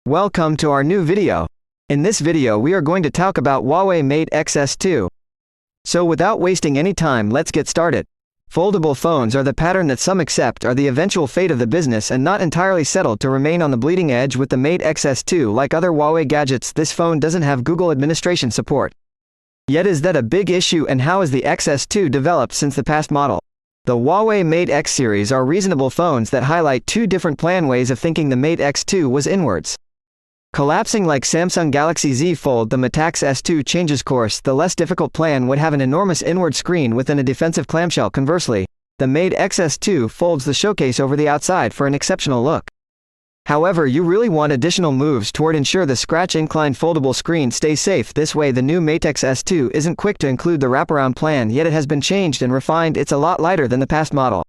Welcome to our new video. In this video we are going to talk about Huawei Mate X-S2. So without wasting any time, let's get started. Foldable phones are the pattern that some accept are the eventual fate of the business and not entirely settled to remain on the bleeding edge with the Mate X-S2. Like other Huawei gadgets, this phone doesn't have Google administration support. Yet is that a big issue, and how has the X-S2 developed since the past model? The Huawei Mate X series are reasonable phones that highlight two different plan ways of thinking. The Mate X2 was inwards. Collapsing like Samsung Galaxy Z Fold, the Mate X-S2 changes course. The less difficult plan would have an enormous inward screen within a defensive clamshell. Conversely, the Mate X-S2 folds the showcase over the outside for an exceptional look. However, you really want additional moves toward ensure the scratch-inclined foldable screen stays safe. This way, the new Mate X-S2 isn't quick to include the wraparound plan, yet it has been changed and refined. It's a lot lighter than the past model.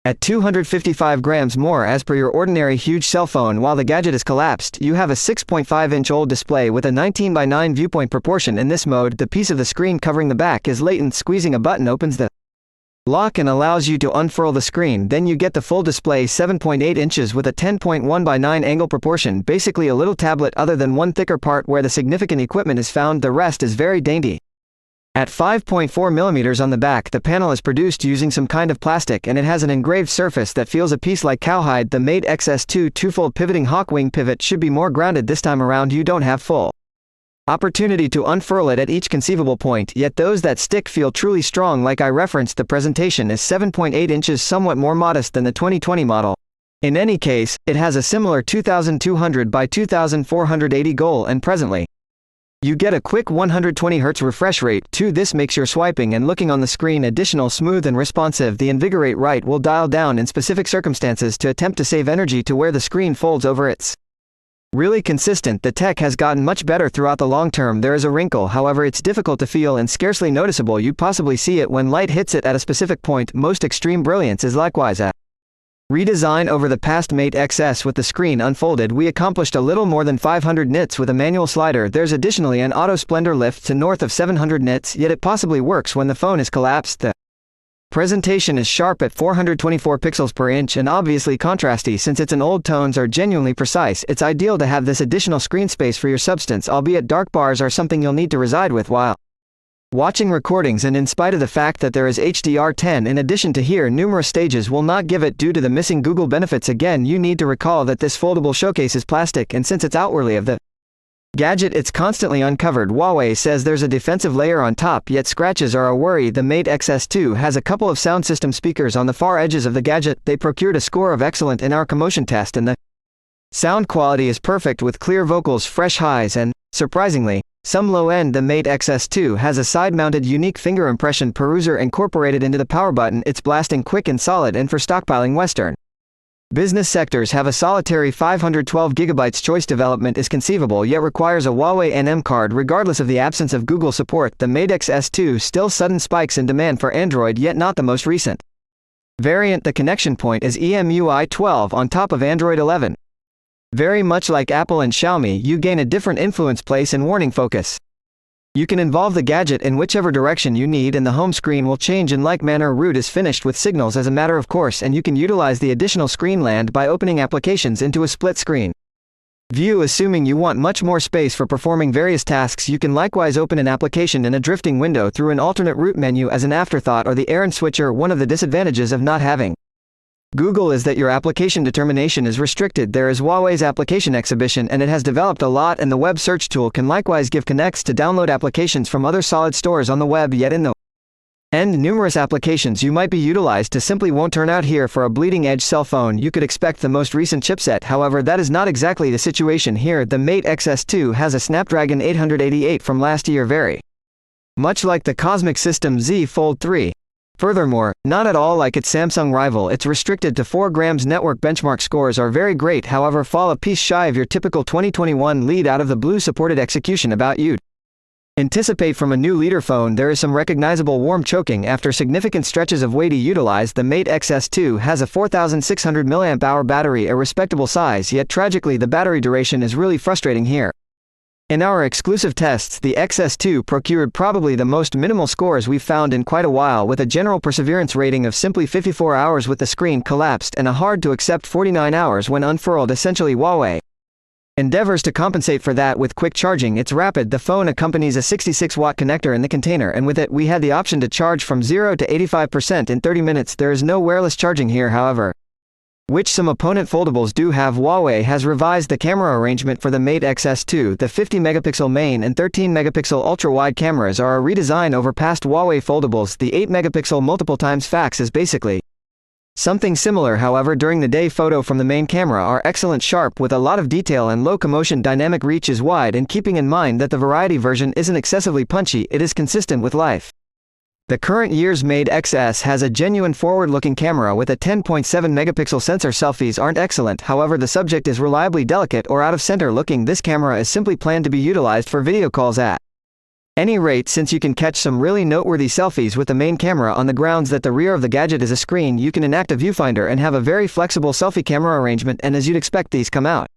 At 255 grams more as per your ordinary huge cell phone. While the gadget is collapsed, you have a 6.5-inch OLED display with a 19:9 viewpoint proportion. In this mode, the piece of the screen covering the back is latent. Squeezing a button opens the lock and allows you to unfurl the screen. Then you get the full display, 7.8 inches with a 10.1:9 angle proportion. Basically a little tablet, other than one thicker part where the significant equipment is found. The rest is very dainty. At 5.4 mm on the back, the panel is produced using some kind of plastic, and it has an engraved surface that feels a piece like cowhide. The Mate X-S2 two-fold pivoting Hawkwing pivot should be more grounded this time around. You don't have full opportunity to unfurl it at each conceivable point, yet those that stick feel truly strong. Like I referenced, the presentation is 7.8 inches, somewhat more modest than the 2020 model. In any case, it has a similar 2200 by 2480 goal, and presently you get a quick 120Hz refresh rate too. This makes your swiping and looking on the screen additional smooth and responsive. The invigorate right will dial down in specific circumstances to attempt to save energy to where the screen folds over. It's really consistent. The tech has gotten much better throughout the long term. There is a wrinkle, however it's difficult to feel and scarcely noticeable. You possibly see it when light hits it at a specific point. Most extreme brilliance is likewise a redesign over the past Mate XS. With the screen unfolded, we accomplished a little more than 500 nits with a manual slider. There's additionally an auto splendor lift to north of 700 nits, yet it possibly works when the phone is collapsed. The presentation is sharp at 424 pixels per inch and obviously contrasty. Since it's an old, tones are genuinely precise. It's ideal to have this additional screen space for your substance, albeit dark bars are something you'll need to reside with while watching recordings, and in spite of the fact that there is HDR10 in addition to here, numerous stages will not give it due to the missing Google benefits. Again, you need to recall that this foldable showcase is plastic, and since it's outwardly of the gadget, it's constantly uncovered. Huawei says there's a defensive layer on top, yet scratches are a worry. The Mate X-S2 has a couple of sound system speakers on the far edges of the gadget. They procured a score of excellent in our commotion test, and the sound quality is perfect with clear vocals, fresh highs, and, surprisingly, some low-end. The Mate X-S2 has a side-mounted unique finger impression peruser incorporated into the power button. It's blasting quick and solid, and for stockpiling Western business sectors have a solitary 512 GB. Choice development is conceivable, yet requires a Huawei NM card. Regardless of the absence of Google support, the Mate X-S2 still sudden spikes in demand for Android, yet not the most recent variant. The connection point is EMUI 12 on top of Android 11. Very much like Apple and Xiaomi, you gain a different influence, place, and warning focus. You can involve the gadget in whichever direction you need, and the home screen will change in like manner. Root is finished with signals as a matter of course, and you can utilize the additional screen land by opening applications into a split screen view. Assuming you want much more space for performing various tasks, you can likewise open an application in a drifting window through an alternate root menu as an afterthought or the errand switcher. One of the disadvantages of not having Google is that your application determination is restricted. There is Huawei's application exhibition, and it has developed a lot, and the web search tool can likewise give connects to download applications from other solid stores on the web. Yet in the end, numerous applications you might be utilized to simply won't turn out here. For a bleeding edge cell phone, you could expect the most recent chipset. However, that is not exactly the situation here. The Mate X-S2 has a Snapdragon 888 from last year, very much like the Cosmic System Z Fold 3. Furthermore, not at all like its Samsung rival, it's restricted to 4 grams. Network benchmark scores are very great, however fall a piece shy of your typical 2021 lead out of the blue. Supported execution about you'd anticipate from a new leader phone. There is some recognizable warm choking after significant stretches of weighty utilized. The Mate X-S2 has a 4600 mAh battery, a respectable size, yet tragically the battery duration is really frustrating here. In our exclusive tests, the X-S2 procured probably the most minimal scores we've found in quite a while, with a general perseverance rating of simply 54 hours with the screen collapsed and a hard-to-accept 49 hours when unfurled. Essentially, Huawei endeavors to compensate for that with quick charging. It's rapid. The phone accompanies a 66-watt connector in the container, and with it we had the option to charge from 0 to 85% in 30 minutes. There is no wireless charging here, however, which some opponent foldables do have. Huawei has revised the camera arrangement for the Mate XS2. The 50-megapixel main and 13-megapixel ultra-wide cameras are a redesign over past Huawei foldables. The 8-megapixel multiple times fax is basically something similar. However, during the day, photo from the main camera are excellent, sharp with a lot of detail and low commotion. Dynamic reach is wide, and keeping in mind that the variety version isn't excessively punchy, it is consistent with life. The current year's Mate XS has a genuine forward-looking camera with a 10.7 megapixel sensor. Selfies aren't excellent, however the subject is reliably delicate or out of center looking. This camera is simply planned to be utilized for video calls at any rate, since you can catch some really noteworthy selfies with the main camera on the grounds that the rear of the gadget is a screen. You can enact a viewfinder and have a very flexible selfie camera arrangement, and as you'd expect, these come out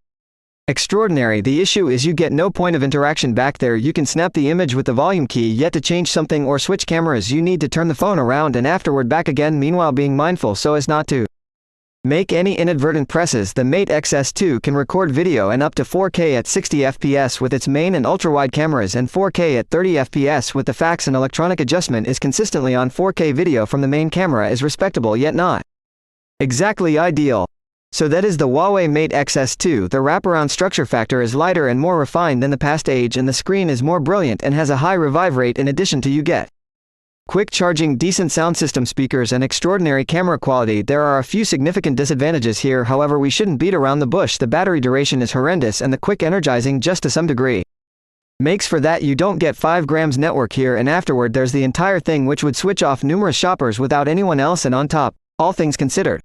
extraordinary. The issue is you get no point of interaction back there. You can snap the image with the volume key, yet to change something or switch cameras you need to turn the phone around and afterward back again, meanwhile being mindful so as not to make any inadvertent presses. The Mate XS2 can record video and up to 4K at 60 fps with its main and ultra-wide cameras, and 4K at 30 fps with the fax and electronic adjustment is consistently on. 4K video from the main camera is respectable yet not exactly ideal. So that is the Huawei Mate XS2. The wraparound structure factor is lighter and more refined than the past age, and the screen is more brilliant and has a high revive rate. In addition to, you get quick charging, decent sound system, speakers, and extraordinary camera quality. There are a few significant disadvantages here, however we shouldn't beat around the bush. The battery duration is horrendous, and the quick energizing, just to some degree, makes for that. You don't get 5 grams network here, and afterward there's the entire thing, which would switch off numerous shoppers without anyone else. And on top, all things considered,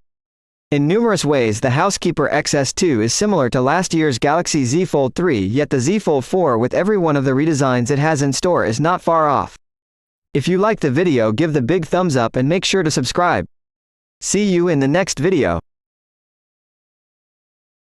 in numerous ways the Housekeeper XS2 is similar to last year's Galaxy Z Fold 3, yet the Z Fold 4 with every one of the redesigns it has in store is not far off. If you liked the video, give the big thumbs up and make sure to subscribe. See you in the next video.